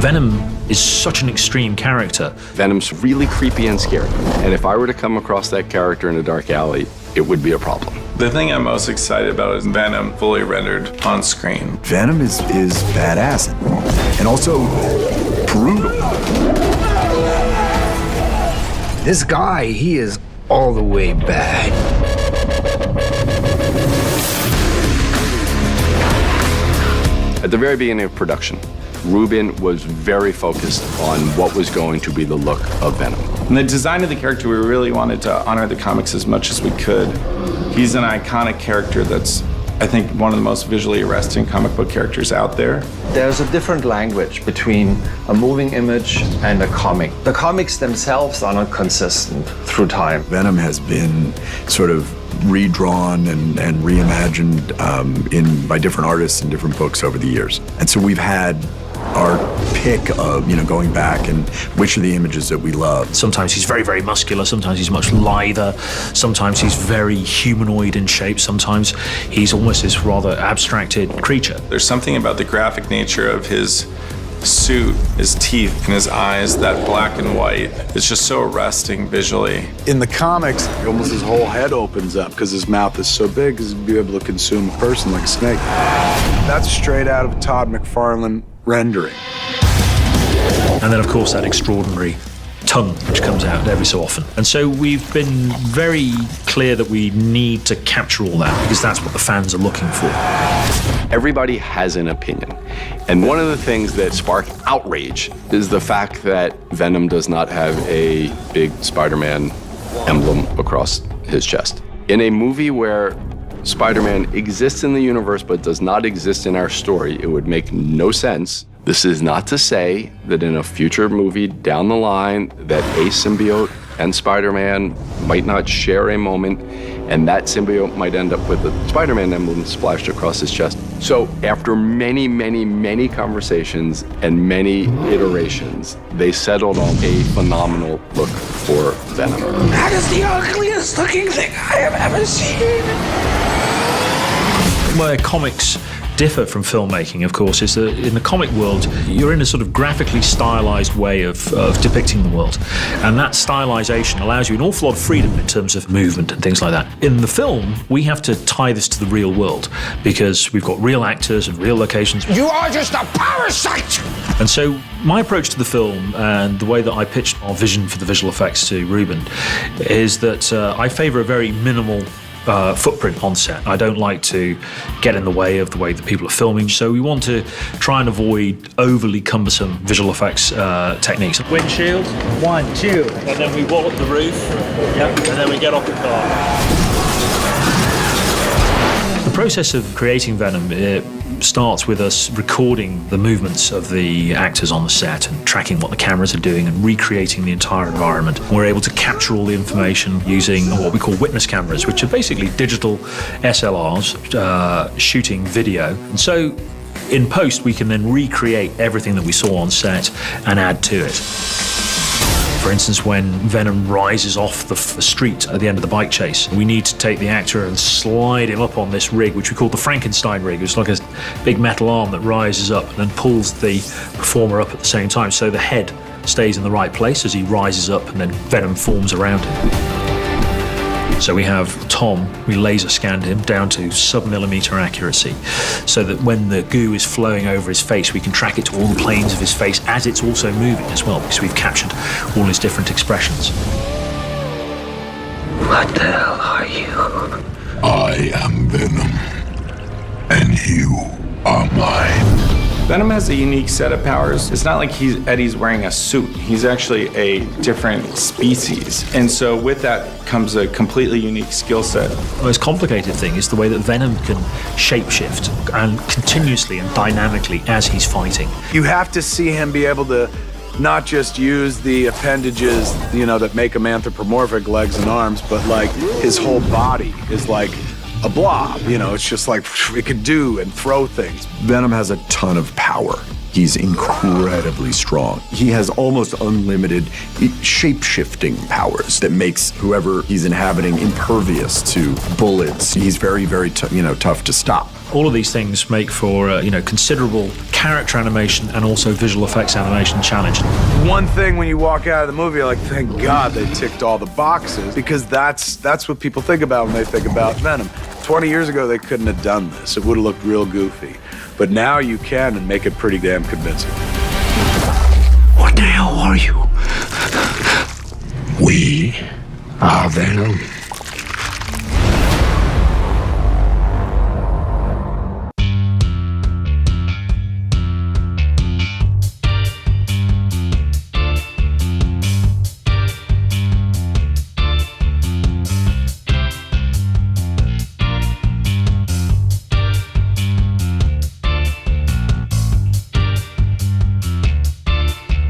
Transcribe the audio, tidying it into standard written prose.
Venom is such an extreme character. Venom's really creepy and scary. And if I were to come across that character in a dark alley, it would be a problem. The thing I'm most excited about is Venom fully rendered on screen. Venom is badass and also brutal. This guy, he is all the way bad. At the very beginning of production, Ruben was very focused on what was going to be the look of Venom. In the design of the character, we really wanted to honor the comics as much as we could. He's an iconic character that's, I think, one of the most visually arresting comic book characters out there. There's a different language between a moving image and a comic. The comics themselves are not consistent through time. Venom has been sort of redrawn and reimagined by different artists in different books over the years. And so we've had our pick of, going back and which are the images that we love. Sometimes he's very, very muscular. Sometimes he's much lither. Sometimes he's very humanoid in shape. Sometimes he's almost this rather abstracted creature. There's something about the graphic nature of his suit, his teeth, and his eyes, that black and white. It's just so arresting visually. In the comics, almost his whole head opens up because his mouth is so big because he'd be able to consume a person like a snake. That's straight out of a Todd McFarlane rendering. And then, of course, that extraordinary tongue which comes out every so often. And so we've been very clear that we need to capture all that because that's what the fans are looking for. Everybody has an opinion. And one of the things that sparked outrage is the fact that Venom does not have a big Spider-Man emblem across his chest. In a movie where Spider-Man exists in the universe but does not exist in our story, it would make no sense. This is not to say that in a future movie down the line that a symbiote and Spider-Man might not share a moment, and that symbiote might end up with the Spider-Man emblem splashed across his chest. So after many, many, many conversations and many iterations, they settled on a phenomenal look for Venom. That is the ugliest looking thing I have ever seen. Where comics differ from filmmaking, of course, is that in the comic world, you're in a sort of graphically stylized way of depicting the world. And that stylization allows you an awful lot of freedom in terms of movement and things like that. In the film, we have to tie this to the real world because we've got real actors and real locations. You are just a parasite! And so my approach to the film and the way that I pitched our vision for the visual effects to Ruben is that I favor a very minimal footprint on set. I don't like to get in the way of the way that people are filming, so we want to try and avoid overly cumbersome visual effects techniques. Windshield, 1, 2, and then we wallop the roof, yep, and then we get off the car. The process of creating Venom, it starts with us recording the movements of the actors on the set and tracking what the cameras are doing and recreating the entire environment. We're able to capture all the information using what we call witness cameras, which are basically digital SLRs shooting video. And so in post, we can then recreate everything that we saw on set and add to it. For instance, when Venom rises off the street at the end of the bike chase, we need to take the actor and slide him up on this rig, which we call the Frankenstein rig. It's like a big metal arm that rises up and then pulls the performer up at the same time, so the head stays in the right place as he rises up and then Venom forms around him. So we have Tom, we laser scanned him down to sub-millimeter accuracy so that when the goo is flowing over his face, we can track it to all the planes of his face as it's also moving as well, because we've captured all his different expressions. What the hell are you? I am Venom, and you are mine. Venom has a unique set of powers. It's not like Eddie's wearing a suit. He's actually a different species. And so with that comes a completely unique skill set. The most complicated thing is the way that Venom can shapeshift and continuously and dynamically as he's fighting. You have to see him be able to not just use the appendages, that make him anthropomorphic, legs and arms, but like his whole body is like a blob, it's just like it can do and throw things. Venom has a ton of power. He's incredibly strong. He has almost unlimited shape-shifting powers that makes whoever he's inhabiting impervious to bullets. He's very, very tough to stop. All of these things make for considerable character animation and also visual effects animation challenge. One thing when you walk out of the movie, you're like, thank God they ticked all the boxes, because that's what people think about when they think about Venom. 20 years ago, they couldn't have done this. It would have looked real goofy. But now you can and make it pretty damn convincing. What the hell are you? We are Venom.